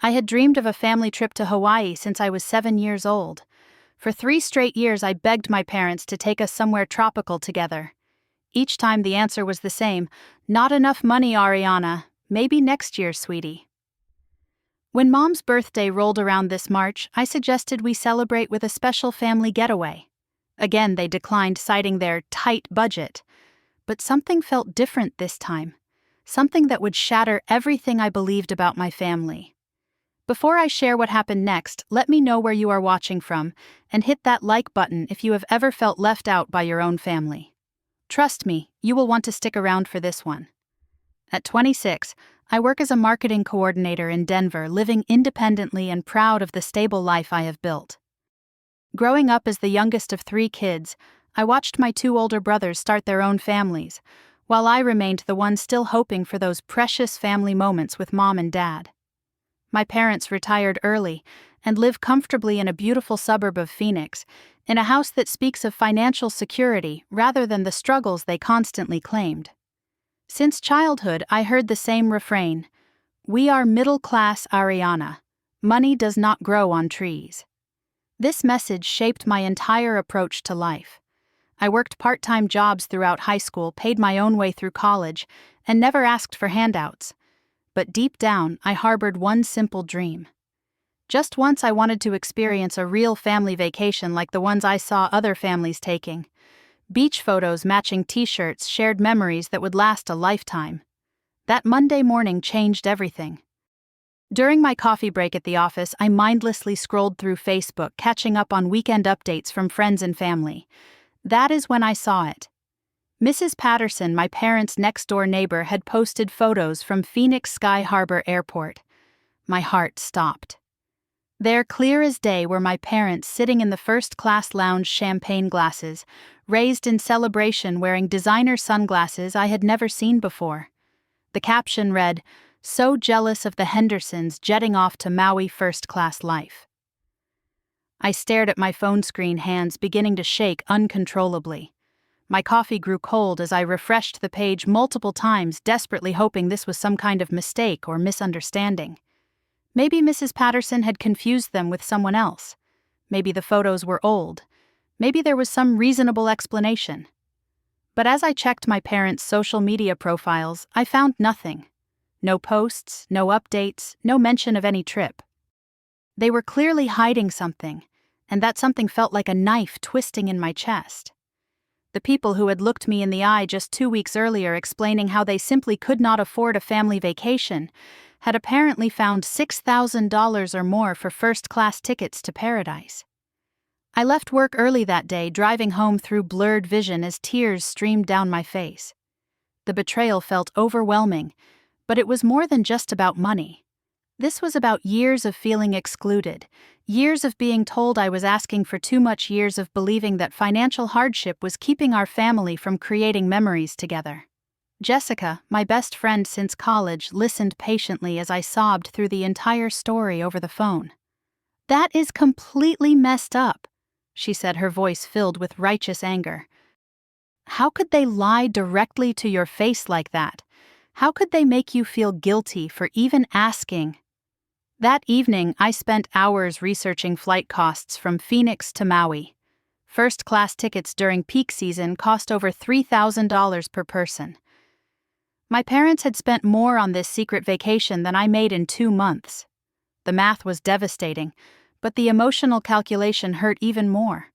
I had dreamed of a family trip to Hawaii since I was 7 years old. For 3 straight years, I begged my parents to take us somewhere tropical together. Each time the answer was the same: not enough money, Ariana. Maybe next year, sweetie. When Mom's birthday rolled around this March, I suggested we celebrate with a special family getaway. Again, they declined, citing their tight budget. But something felt different this time. Something that would shatter everything I believed about my family. Before I share what happened next, let me know where you are watching from, and hit that like button if you have ever felt left out by your own family. Trust me, you will want to stick around for this one. At 26, I work as a marketing coordinator in Denver, living independently and proud of the stable life I have built. Growing up as the youngest of 3 kids, I watched my 2 older brothers start their own families, while I remained the one still hoping for those precious family moments with Mom and Dad. My parents retired early and live comfortably in a beautiful suburb of Phoenix, in a house that speaks of financial security rather than the struggles they constantly claimed. Since childhood, I heard the same refrain: "We are middle-class Ariana. Money does not grow on trees." This message shaped my entire approach to life. I worked part-time jobs throughout high school, paid my own way through college, and never asked for handouts. But deep down, I harbored one simple dream. Just once I wanted to experience a real family vacation like the ones I saw other families taking. Beach photos matching t-shirts, shared memories that would last a lifetime. That Monday morning changed everything. During my coffee break at the office, I mindlessly scrolled through Facebook, catching up on weekend updates from friends and family. That is when I saw it. Mrs. Patterson, my parents' next-door neighbor, had posted photos from Phoenix Sky Harbor Airport. My heart stopped. There, clear as day, were my parents sitting in the first-class lounge, champagne glasses, raised in celebration, wearing designer sunglasses I had never seen before. The caption read, "So jealous of the Hendersons jetting off to Maui first-class life." I stared at my phone screen, hands beginning to shake uncontrollably. My coffee grew cold as I refreshed the page multiple times, desperately hoping this was some kind of mistake or misunderstanding. Maybe Mrs. Patterson had confused them with someone else. Maybe the photos were old. Maybe there was some reasonable explanation. But as I checked my parents' social media profiles, I found nothing. No posts, no updates, no mention of any trip. They were clearly hiding something, and that something felt like a knife twisting in my chest. The people who had looked me in the eye just 2 weeks earlier, explaining how they simply could not afford a family vacation, had apparently found $6,000 or more for first-class tickets to paradise. I left work early that day, driving home through blurred vision as tears streamed down my face. The betrayal felt overwhelming, but it was more than just about money. This was about years of feeling excluded, years of being told I was asking for too much, years of believing that financial hardship was keeping our family from creating memories together. Jessica, my best friend since college, listened patiently as I sobbed through the entire story over the phone. "That is completely messed up," she said, her voice filled with righteous anger. "How could they lie directly to your face like that? How could they make you feel guilty for even asking?" That evening, I spent hours researching flight costs from Phoenix to Maui. First-class tickets during peak season cost over $3,000 per person. My parents had spent more on this secret vacation than I made in 2 months. The math was devastating, but the emotional calculation hurt even more.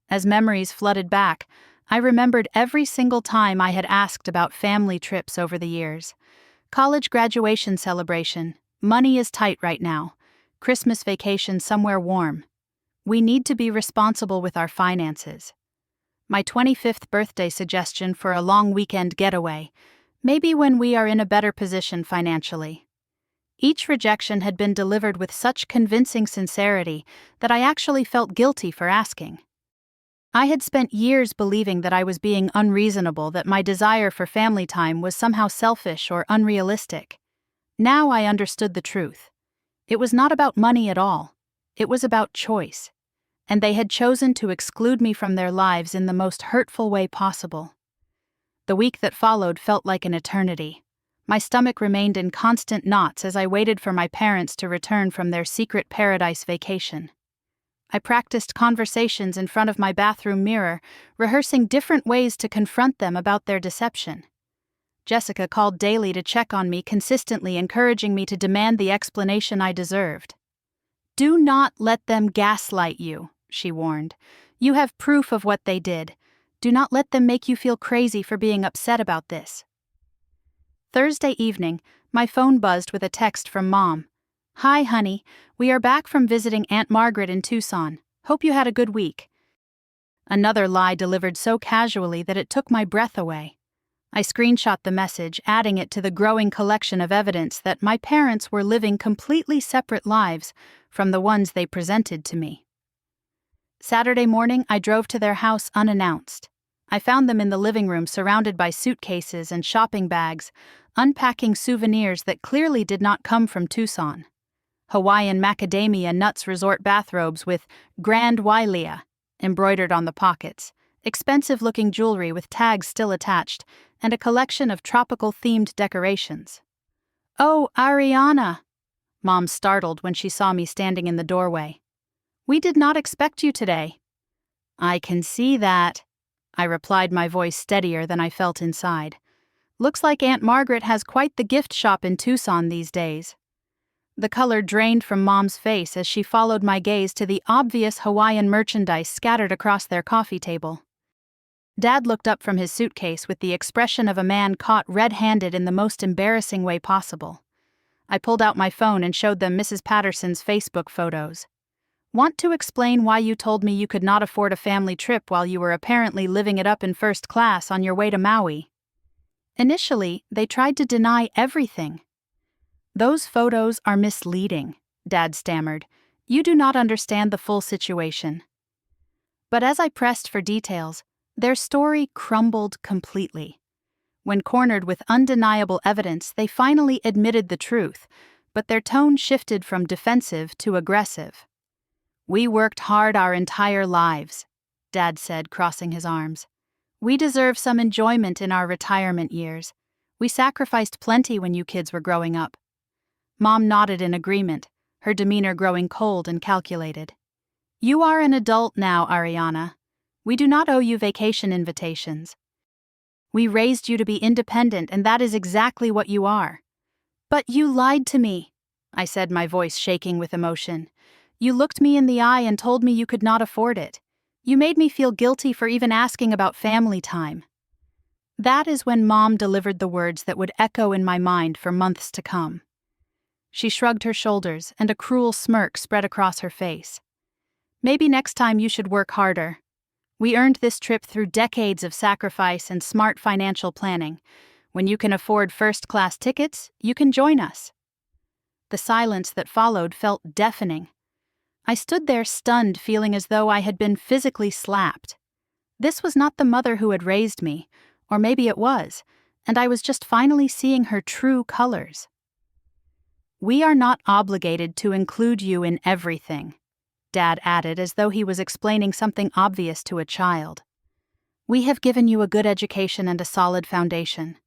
As memories flooded back, I remembered every single time I had asked about family trips over the years. College graduation celebration. Money is tight right now. Christmas vacation somewhere warm. We need to be responsible with our finances. My 25th birthday suggestion for a long weekend getaway, maybe when we are in a better position financially. Each rejection had been delivered with such convincing sincerity that I actually felt guilty for asking. I had spent years believing that I was being unreasonable, that my desire for family time was somehow selfish or unrealistic. Now I understood the truth. It was not about money at all. It was about choice. And they had chosen to exclude me from their lives in the most hurtful way possible. The week that followed felt like an eternity. My stomach remained in constant knots as I waited for my parents to return from their secret paradise vacation. I practiced conversations in front of my bathroom mirror, rehearsing different ways to confront them about their deception. Jessica called daily to check on me, consistently encouraging me to demand the explanation I deserved. "Do not let them gaslight you," she warned. "You have proof of what they did. Do not let them make you feel crazy for being upset about this." Thursday evening, my phone buzzed with a text from Mom. "Hi, honey. We are back from visiting Aunt Margaret in Tucson. Hope you had a good week." Another lie delivered so casually that it took my breath away. I screenshot the message, adding it to the growing collection of evidence that my parents were living completely separate lives from the ones they presented to me. Saturday morning, I drove to their house unannounced. I found them in the living room surrounded by suitcases and shopping bags, unpacking souvenirs that clearly did not come from Tucson. Hawaiian macadamia nuts resort bathrobes with Grand Wailia embroidered on the pockets, expensive-looking jewelry with tags still attached, and a collection of tropical-themed decorations. "Oh, Ariana!" Mom startled when she saw me standing in the doorway. "We did not expect you today." "I can see that," I replied, my voice steadier than I felt inside. "Looks like Aunt Margaret has quite the gift shop in Tucson these days." The color drained from Mom's face as she followed my gaze to the obvious Hawaiian merchandise scattered across their coffee table. Dad looked up from his suitcase with the expression of a man caught red-handed in the most embarrassing way possible. I pulled out my phone and showed them Mrs. Patterson's Facebook photos. "Want to explain why you told me you could not afford a family trip while you were apparently living it up in first class on your way to Maui?" Initially, they tried to deny everything. "Those photos are misleading," Dad stammered. "You do not understand the full situation." But as I pressed for details, their story crumbled completely. When cornered with undeniable evidence, they finally admitted the truth, but their tone shifted from defensive to aggressive. "We worked hard our entire lives," Dad said, crossing his arms. "We deserve some enjoyment in our retirement years. We sacrificed plenty when you kids were growing up." Mom nodded in agreement, her demeanor growing cold and calculated. "You are an adult now, Ariana. We do not owe you vacation invitations. We raised you to be independent, and that is exactly what you are." "But you lied to me," I said, my voice shaking with emotion. "You looked me in the eye and told me you could not afford it. You made me feel guilty for even asking about family time." That is when Mom delivered the words that would echo in my mind for months to come. She shrugged her shoulders, and a cruel smirk spread across her face. "Maybe next time you should work harder. We earned this trip through decades of sacrifice and smart financial planning. When you can afford first-class tickets, you can join us." The silence that followed felt deafening. I stood there stunned, feeling as though I had been physically slapped. This was not the mother who had raised me, or maybe it was, and I was just finally seeing her true colors. "We are not obligated to include you in everything," Dad added as though he was explaining something obvious to a child. "We have given you a good education and a solid foundation.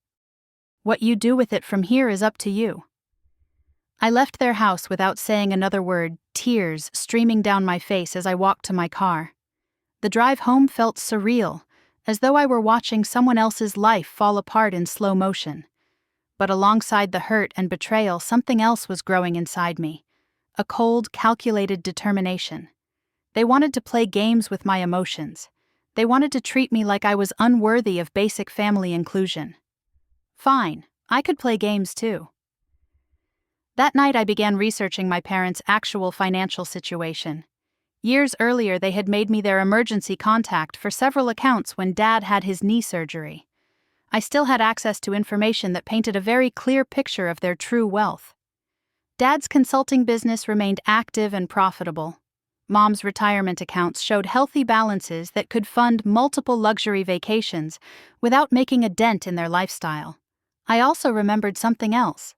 What you do with it from here is up to you." I left their house without saying another word, tears streaming down my face as I walked to my car. The drive home felt surreal, as though I were watching someone else's life fall apart in slow motion. But alongside the hurt and betrayal, something else was growing inside me. A cold, calculated determination. They wanted to play games with my emotions. They wanted to treat me like I was unworthy of basic family inclusion. Fine, I could play games too. That night I began researching my parents' actual financial situation. Years earlier, they had made me their emergency contact for several accounts when Dad had his knee surgery. I still had access to information that painted a very clear picture of their true wealth. Dad's consulting business remained active and profitable. Mom's retirement accounts showed healthy balances that could fund multiple luxury vacations without making a dent in their lifestyle. I also remembered something else.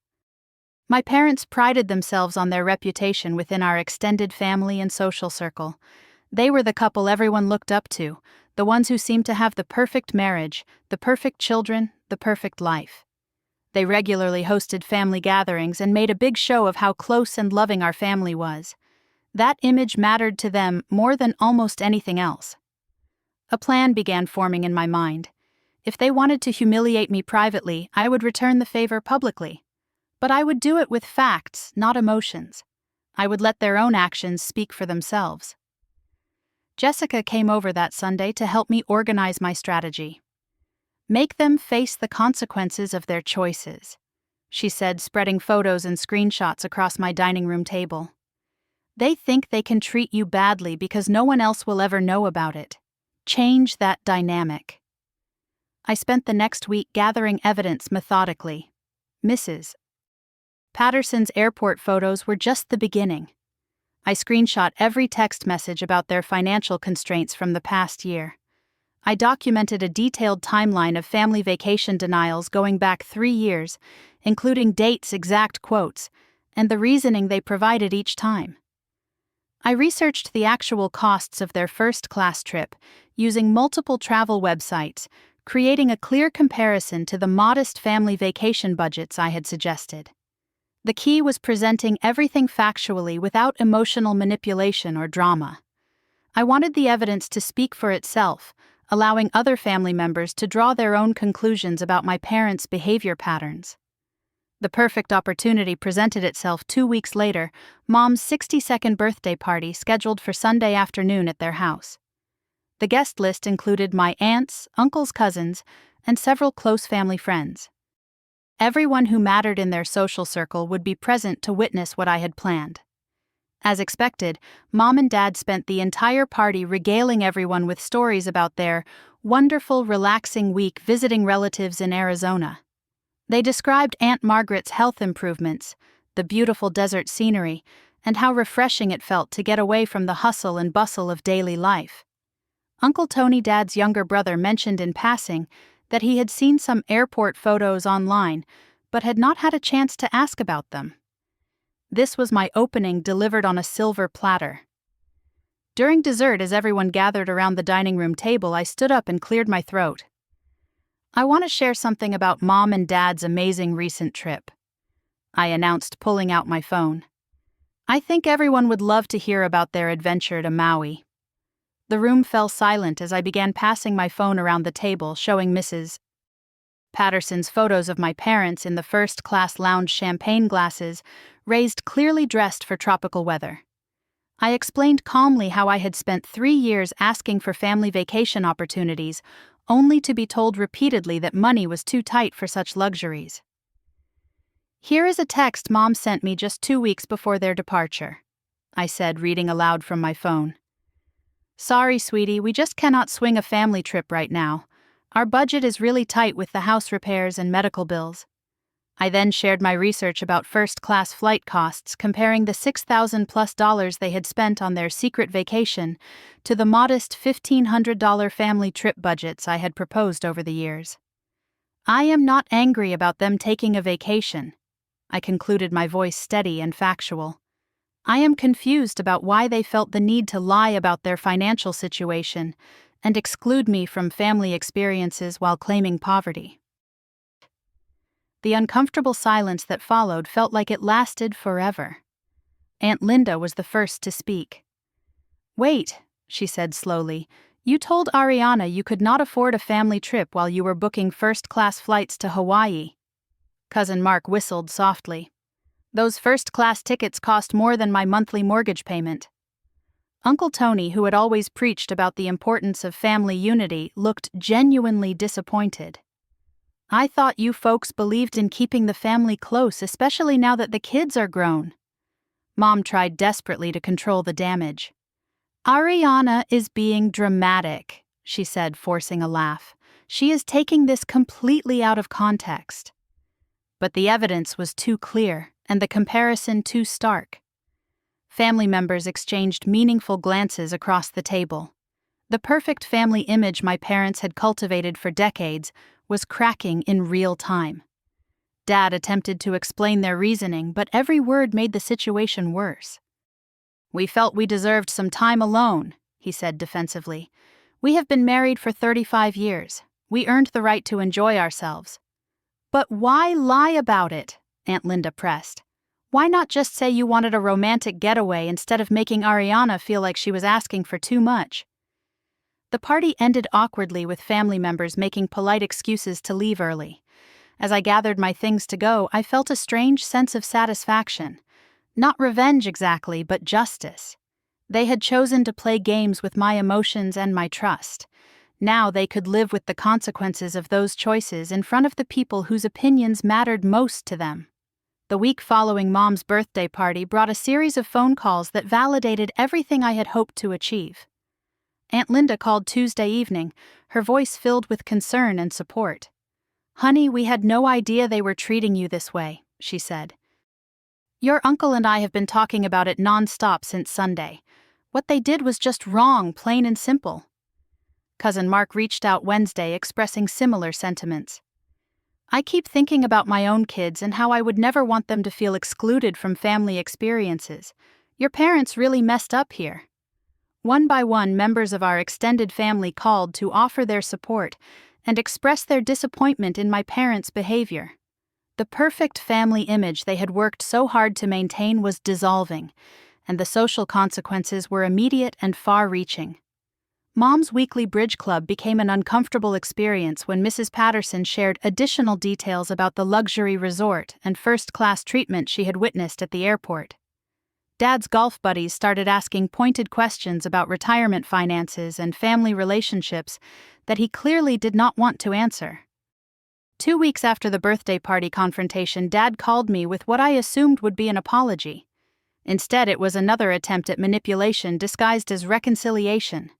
My parents prided themselves on their reputation within our extended family and social circle. They were the couple everyone looked up to, the ones who seemed to have the perfect marriage, the perfect children, the perfect life. They regularly hosted family gatherings and made a big show of how close and loving our family was. That image mattered to them more than almost anything else. A plan began forming in my mind. If they wanted to humiliate me privately, I would return the favor publicly. But I would do it with facts, not emotions. I would let their own actions speak for themselves. Jessica came over that Sunday to help me organize my strategy. Make them face the consequences of their choices, she said, spreading photos and screenshots across my dining room table. They think they can treat you badly because no one else will ever know about it. Change that dynamic. I spent the next week gathering evidence methodically. Mrs. Patterson's airport photos were just the beginning. I screenshot every text message about their financial constraints from the past year. I documented a detailed timeline of family vacation denials going back 3 years, including dates, exact quotes, and the reasoning they provided each time. I researched the actual costs of their first-class trip using multiple travel websites, creating a clear comparison to the modest family vacation budgets I had suggested. The key was presenting everything factually without emotional manipulation or drama. I wanted the evidence to speak for itself, allowing other family members to draw their own conclusions about my parents' behavior patterns. The perfect opportunity presented itself 2 weeks later, Mom's 62nd birthday party scheduled for Sunday afternoon at their house. The guest list included my aunts, uncles, cousins, and several close family friends. Everyone who mattered in their social circle would be present to witness what I had planned. As expected, Mom and Dad spent the entire party regaling everyone with stories about their wonderful, relaxing week visiting relatives in Arizona. They described Aunt Margaret's health improvements, the beautiful desert scenery, and how refreshing it felt to get away from the hustle and bustle of daily life. Uncle Tony, Dad's younger brother, mentioned in passing that he had seen some airport photos online, but had not had a chance to ask about them. This was my opening delivered on a silver platter. During dessert, as everyone gathered around the dining room table, I stood up and cleared my throat. I want to share something about Mom and Dad's amazing recent trip, I announced, pulling out my phone. I think everyone would love to hear about their adventure to Maui. The room fell silent as I began passing my phone around the table, showing Mrs. Patterson's photos of my parents in the first-class lounge champagne glasses, raised clearly dressed for tropical weather. I explained calmly how I had spent 3 years asking for family vacation opportunities, only to be told repeatedly that money was too tight for such luxuries. Here is a text Mom sent me just 2 weeks before their departure, I said, reading aloud from my phone. Sorry, sweetie, we just cannot swing a family trip right now. Our budget is really tight with the house repairs and medical bills. I then shared my research about first-class flight costs, comparing the $6,000+ they had spent on their secret vacation to the modest $1,500 family trip budgets I had proposed over the years. I am not angry about them taking a vacation, I concluded, my voice steady and factual. I am confused about why they felt the need to lie about their financial situation and exclude me from family experiences while claiming poverty. The uncomfortable silence that followed felt like it lasted forever. Aunt Linda was the first to speak. Wait, she said slowly, you told Ariana you could not afford a family trip while you were booking first-class flights to Hawaii. Cousin Mark whistled softly. Those first-class tickets cost more than my monthly mortgage payment. Uncle Tony, who had always preached about the importance of family unity, looked genuinely disappointed. I thought you folks believed in keeping the family close, especially now that the kids are grown. Mom tried desperately to control the damage. Ariana is being dramatic, she said, forcing a laugh. She is taking this completely out of context. But the evidence was too clear, and the comparison too stark. Family members exchanged meaningful glances across the table. The perfect family image my parents had cultivated for decades was cracking in real time. Dad attempted to explain their reasoning, but every word made the situation worse. We felt we deserved some time alone, he said defensively. We have been married for 35 years. We earned the right to enjoy ourselves. But why lie about it? Aunt Linda pressed. Why not just say you wanted a romantic getaway instead of making Ariana feel like she was asking for too much? The party ended awkwardly with family members making polite excuses to leave early. As I gathered my things to go, I felt a strange sense of satisfaction. Not revenge exactly, but justice. They had chosen to play games with my emotions and my trust. Now they could live with the consequences of those choices in front of the people whose opinions mattered most to them. The week following Mom's birthday party brought a series of phone calls that validated everything I had hoped to achieve. Aunt Linda called Tuesday evening, her voice filled with concern and support. "Honey, we had no idea they were treating you this way," she said. "Your uncle and I have been talking about it non-stop since Sunday. What they did was just wrong, plain and simple." Cousin Mark reached out Wednesday expressing similar sentiments. "I keep thinking about my own kids and how I would never want them to feel excluded from family experiences. Your parents really messed up here." One by one, members of our extended family called to offer their support and express their disappointment in my parents' behavior. The perfect family image they had worked so hard to maintain was dissolving, and the social consequences were immediate and far-reaching. Mom's weekly bridge club became an uncomfortable experience when Mrs. Patterson shared additional details about the luxury resort and first-class treatment she had witnessed at the airport. Dad's golf buddies started asking pointed questions about retirement finances and family relationships that he clearly did not want to answer. 2 weeks after the birthday party confrontation, Dad called me with what I assumed would be an apology. Instead, it was another attempt at manipulation disguised as reconciliation.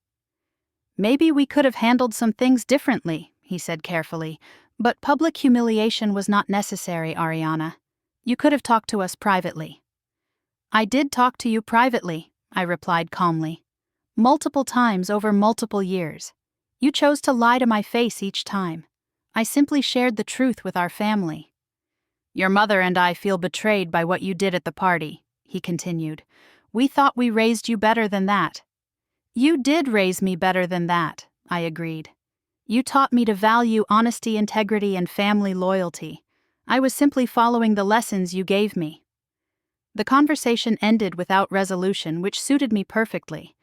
"Maybe we could have handled some things differently," he said carefully, "but public humiliation was not necessary, Ariana. You could have talked to us privately." "I did talk to you privately," I replied calmly. "Multiple times over multiple years. You chose to lie to my face each time. I simply shared the truth with our family." "Your mother and I feel betrayed by what you did at the party," he continued. "We thought we raised you better than that." "You did raise me better than that," I agreed. "You taught me to value honesty, integrity, and family loyalty. I was simply following the lessons you gave me." The conversation ended without resolution, which suited me perfectly.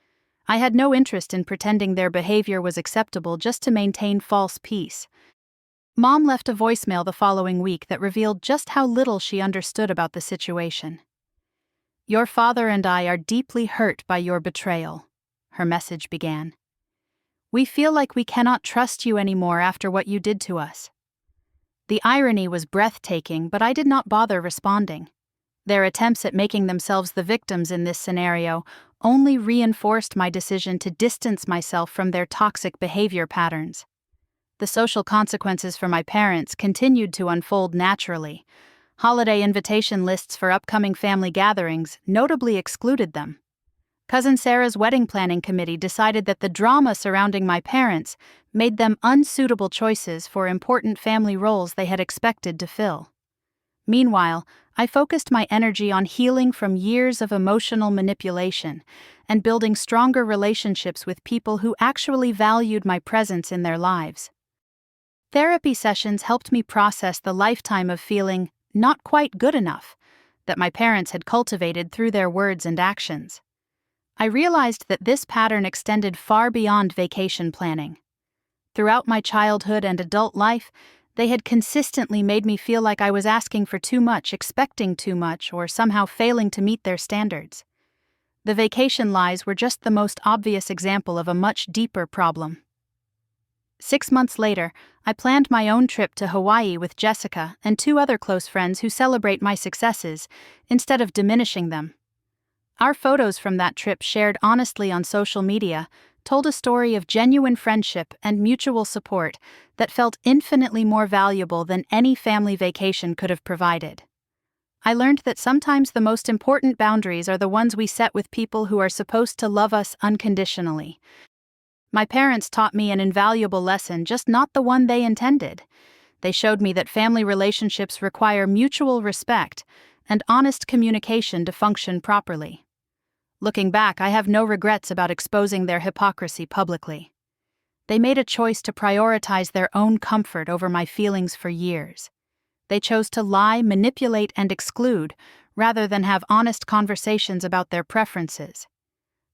I had no interest in pretending their behavior was acceptable just to maintain false peace. Mom left a voicemail the following week that revealed just how little she understood about the situation. "Your father and I are deeply hurt by your betrayal," her message began. "We feel like we cannot trust you anymore after what you did to us." The irony was breathtaking, but I did not bother responding. Their attempts at making themselves the victims in this scenario only reinforced my decision to distance myself from their toxic behavior patterns. The social consequences for my parents continued to unfold naturally. Holiday invitation lists for upcoming family gatherings notably excluded them. Cousin Sarah's wedding planning committee decided that the drama surrounding my parents made them unsuitable choices for important family roles they had expected to fill. Meanwhile, I focused my energy on healing from years of emotional manipulation and building stronger relationships with people who actually valued my presence in their lives. Therapy sessions helped me process the lifetime of feeling not quite good enough that my parents had cultivated through their words and actions. I realized that this pattern extended far beyond vacation planning. Throughout my childhood and adult life, they had consistently made me feel like I was asking for too much, expecting too much, or somehow failing to meet their standards. The vacation lies were just the most obvious example of a much deeper problem. 6 months later, I planned my own trip to Hawaii with Jessica and 2 other close friends who celebrate my successes instead of diminishing them. Our photos from that trip, shared honestly on social media, told a story of genuine friendship and mutual support that felt infinitely more valuable than any family vacation could have provided. I learned that sometimes the most important boundaries are the ones we set with people who are supposed to love us unconditionally. My parents taught me an invaluable lesson, just not the one they intended. They showed me that family relationships require mutual respect and honest communication to function properly. Looking back, I have no regrets about exposing their hypocrisy publicly. They made a choice to prioritize their own comfort over my feelings for years. They chose to lie, manipulate, and exclude, rather than have honest conversations about their preferences.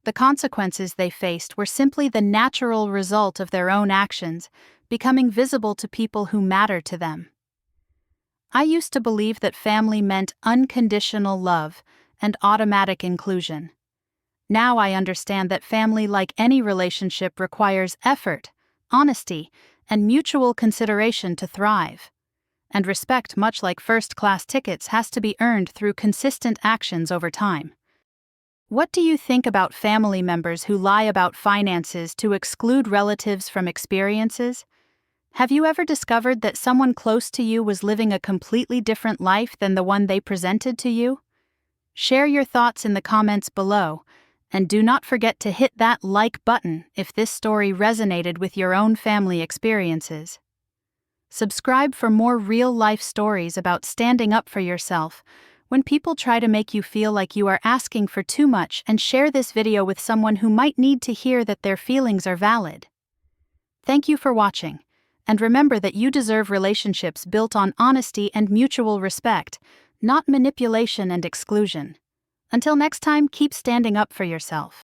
The consequences they faced were simply the natural result of their own actions, becoming visible to people who matter to them. I used to believe that family meant unconditional love and automatic inclusion. Now I understand that family, like any relationship, requires effort, honesty, and mutual consideration to thrive. And respect, much like first-class tickets, has to be earned through consistent actions over time. What do you think about family members who lie about finances to exclude relatives from experiences? Have you ever discovered that someone close to you was living a completely different life than the one they presented to you? Share your thoughts in the comments below, and do not forget to hit that like button if this story resonated with your own family experiences. Subscribe for more real-life stories about standing up for yourself when people try to make you feel like you are asking for too much, and share this video with someone who might need to hear that their feelings are valid. Thank you for watching, and remember that you deserve relationships built on honesty and mutual respect, not manipulation and exclusion. Until next time, keep standing up for yourself.